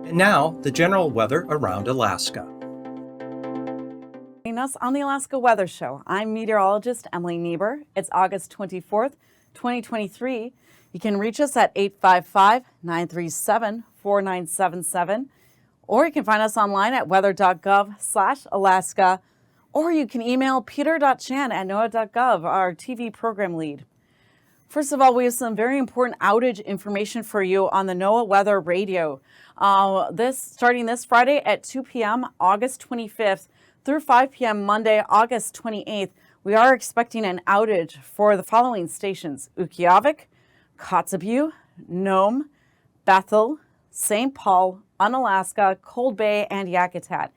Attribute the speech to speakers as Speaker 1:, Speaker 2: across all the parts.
Speaker 1: And now, the general weather around Alaska.
Speaker 2: Joining us on the Alaska Weather Show, I'm meteorologist Emily Niebuhr. It's August 24th, 2023. You can reach us at 855-937-4977, or you can find us online at weather.gov/Alaska, or you can email peter.chan@noaa.gov, our TV program lead. First of all, we have some very important outage information for you on the NOAA Weather Radio. Starting this Friday at 2 p.m., August 25th, through 5 p.m. Monday, August 28th, we are expecting an outage for the following stations: Utqiagvik, Kotzebue, Nome, Bethel, St. Paul, Unalaska, Cold Bay, and Yakutat.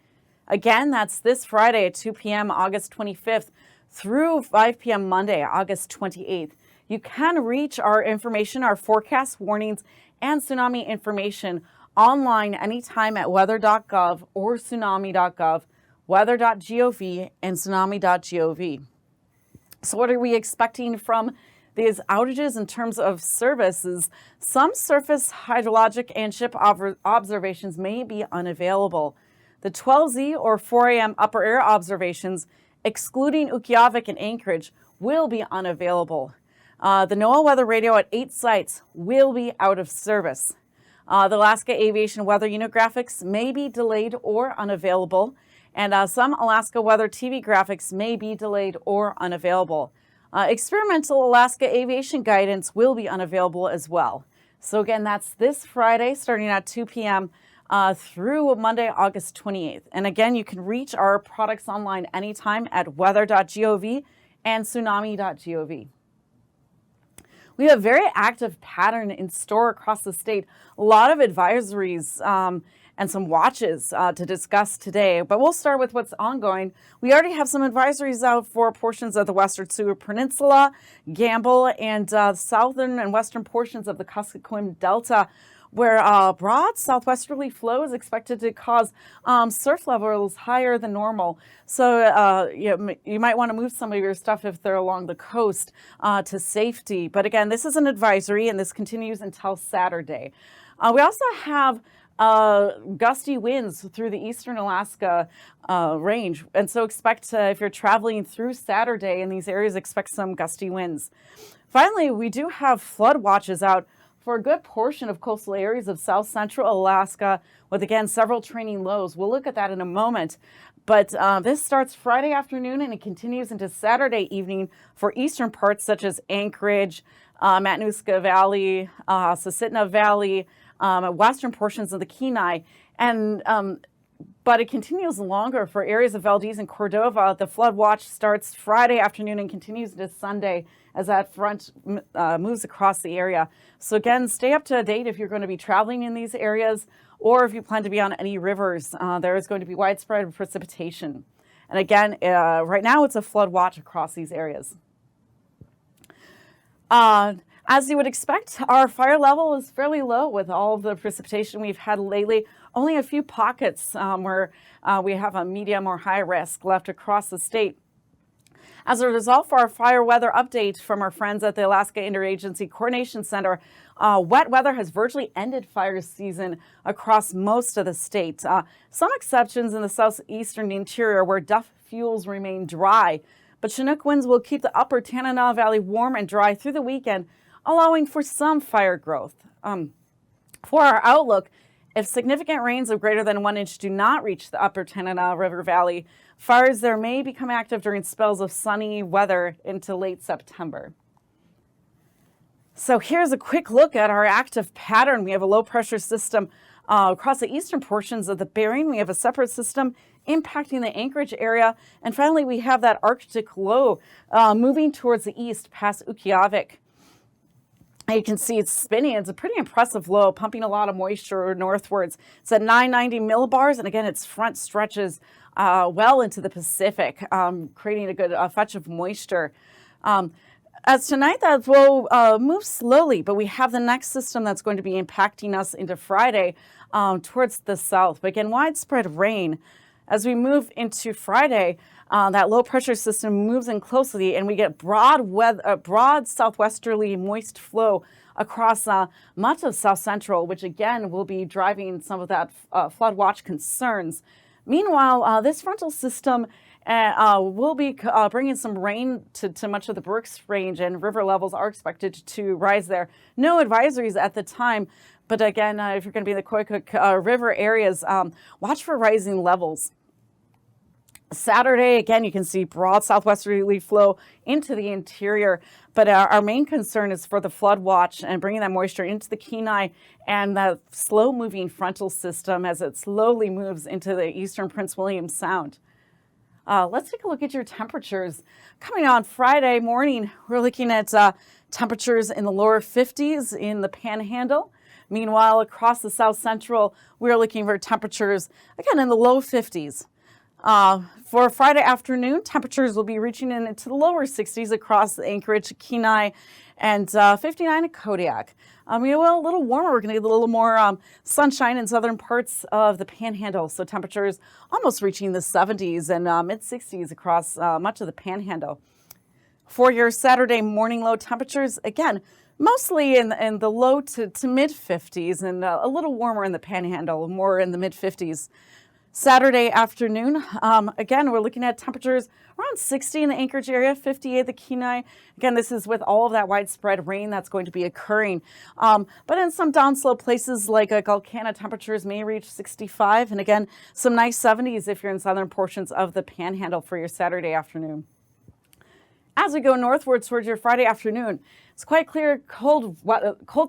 Speaker 2: Again, that's this Friday at 2 p.m., August 25th, through 5 p.m. Monday, August 28th. You can reach our information, our forecast warnings, and tsunami information online anytime at weather.gov or tsunami.gov, weather.gov, and tsunami.gov. So what are we expecting from these outages in terms of services? Some surface hydrologic and ship observations may be unavailable. The 12Z or 4 a.m. upper air observations, excluding Utqiagvik and Anchorage, will be unavailable. The NOAA Weather Radio at 8 sites will be out of service. The Alaska Aviation Weather Unit graphics may be delayed or unavailable, and some Alaska Weather TV graphics may be delayed or unavailable. Experimental Alaska Aviation guidance will be unavailable as well. So again, that's this Friday starting at 2 p.m. Through Monday, August 28th. And again, you can reach our products online anytime at weather.gov and tsunami.gov. We have a very active pattern in store across the state. A lot of advisories and some watches to discuss today, but we'll start with what's ongoing. We already have some advisories out for portions of the Western Seward Peninsula, Gamble, and southern and western portions of the Kuskokwim Delta, where broad southwesterly flow is expected to cause surf levels higher than normal. So you might want to move some of your stuff if they're along the coast to safety. But again, this is an advisory, and this continues until Saturday. We also have gusty winds through the eastern Alaska range. And so expect, if you're traveling through Saturday in these areas, expect some gusty winds. Finally, we do have flood watches out for a good portion of coastal areas of south central Alaska, with, again, several training lows. We'll look at that in a moment. But this starts Friday afternoon and it continues into Saturday evening for eastern parts such as Anchorage, Matanuska Valley, Susitna Valley, western portions of the Kenai. But it continues longer for areas of Valdez and Cordova. The flood watch starts Friday afternoon and continues into Sunday as that front moves across the area. So again, stay up to date if you're going to be traveling in these areas, or if you plan to be on any rivers. There is going to be widespread precipitation. And again, right now it's a flood watch across these areas. As you would expect, our fire level is fairly low with all of the precipitation we've had lately. Only a few pockets where we have a medium or high risk left across the state. As a result, for our fire weather update from our friends at the Alaska Interagency Coordination Center, wet weather has virtually ended fire season across most of the state. Some exceptions in the southeastern interior where duff fuels remain dry, but Chinook winds will keep the upper Tanana Valley warm and dry through the weekend, allowing for some fire growth. For our outlook, if significant rains of greater than 1 inch do not reach the upper Tanana River Valley, fires there may become active during spells of sunny weather into late September. So here's a quick look at our active pattern. We have a low pressure system across the eastern portions of the Bering. We have a separate system impacting the Anchorage area. And finally, we have that Arctic low moving towards the east past Utqiagvik. You can see it's spinning. It's a pretty impressive low, pumping a lot of moisture northwards. It's at 990 millibars, and again, its front stretches well into the Pacific, creating a good fetch of moisture. As tonight, that will move slowly, but we have the next system that's going to be impacting us into Friday towards the south. But again, widespread rain. As we move into Friday, that low pressure system moves in closely, and we get broad southwesterly moist flow across much of south central, which again will be driving some of that flood watch concerns. Meanwhile, this frontal system will be bringing some rain to much of the Brooks Range, and river levels are expected to rise there. No advisories at the time, but again, if you're going to be in the Koyukuk River areas, watch for rising levels. Saturday, again, you can see broad southwesterly flow into the interior, but our main concern is for the flood watch and bringing that moisture into the Kenai and the slow-moving frontal system as it slowly moves into the eastern Prince William Sound. Let's take a look at your temperatures. Coming on Friday morning, we're looking at temperatures in the lower 50s in the Panhandle. Meanwhile, across the south central, we're looking for temperatures, again, in the low 50s. For Friday afternoon, temperatures will be reaching into the lower 60s across the Anchorage, Kenai, and 59 at Kodiak. A little warmer. We're going to get a little more sunshine in southern parts of the Panhandle, so temperatures almost reaching the 70s and mid-60s across much of the Panhandle. For your Saturday morning low temperatures, again, mostly in the low to mid-50s and a little warmer in the Panhandle, more in the mid-50s. Saturday afternoon, again, we're looking at temperatures around 60 in the Anchorage area, 58 the Kenai. Again, this is with all of that widespread rain that's going to be occurring. But in some downslope places like Gulkana, temperatures may reach 65. And again, some nice 70s if you're in southern portions of the Panhandle for your Saturday afternoon. As we go northward towards your Friday afternoon, it's quite clear cold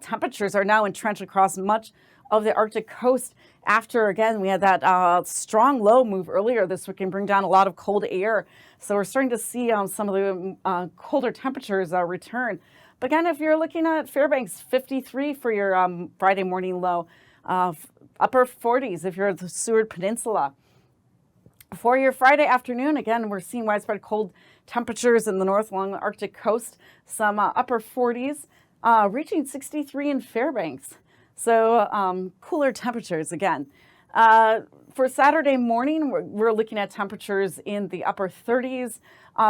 Speaker 2: temperatures are now entrenched across much of the Arctic coast after, again, we had that strong low move earlier this week and bring down a lot of cold air. So we're starting to see some of the colder temperatures return. But again, if you're looking at Fairbanks, 53 for your Friday morning low, upper 40s if you're at the Seward Peninsula. For your Friday afternoon, again, we're seeing widespread cold temperatures in the north along the Arctic coast, some upper 40s, reaching 63 in Fairbanks. So cooler temperatures again. For Saturday morning, we're looking at temperatures in the upper 30s,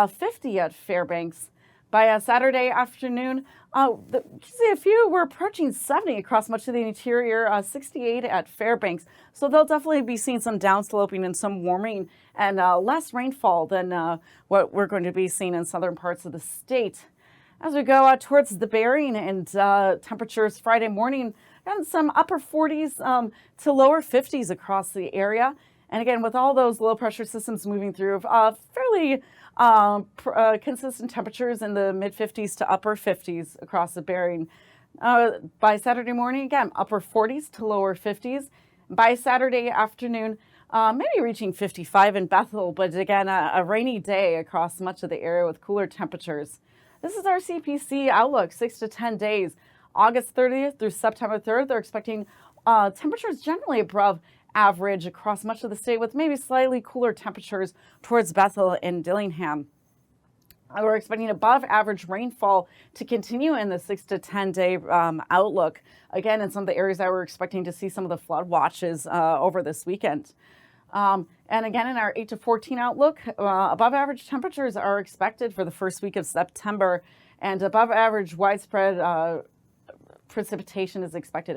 Speaker 2: 50 at Fairbanks. By Saturday afternoon, you can see a few, we're approaching 70 across much of the interior, 68 at Fairbanks. So they'll definitely be seeing some downsloping and some warming and less rainfall than what we're going to be seeing in southern parts of the state. As we go towards the Bering and temperatures Friday morning, and some upper 40s to lower 50s across the area. And again, with all those low pressure systems moving through, fairly consistent temperatures in the mid 50s to upper 50s across the Bering. By Saturday morning, again, upper 40s to lower 50s. By Saturday afternoon, maybe reaching 55 in Bethel, but again, a rainy day across much of the area with cooler temperatures. This is our CPC outlook, 6 to 10 days. August 30th through September 3rd, they're expecting temperatures generally above average across much of the state with maybe slightly cooler temperatures towards Bethel and Dillingham. We're expecting above average rainfall to continue in the 6 to 10 day outlook. Again, in some of the areas that we're expecting to see some of the flood watches over this weekend. And again, in our 8 to 14 outlook, above average temperatures are expected for the first week of September, and above average widespread precipitation is expected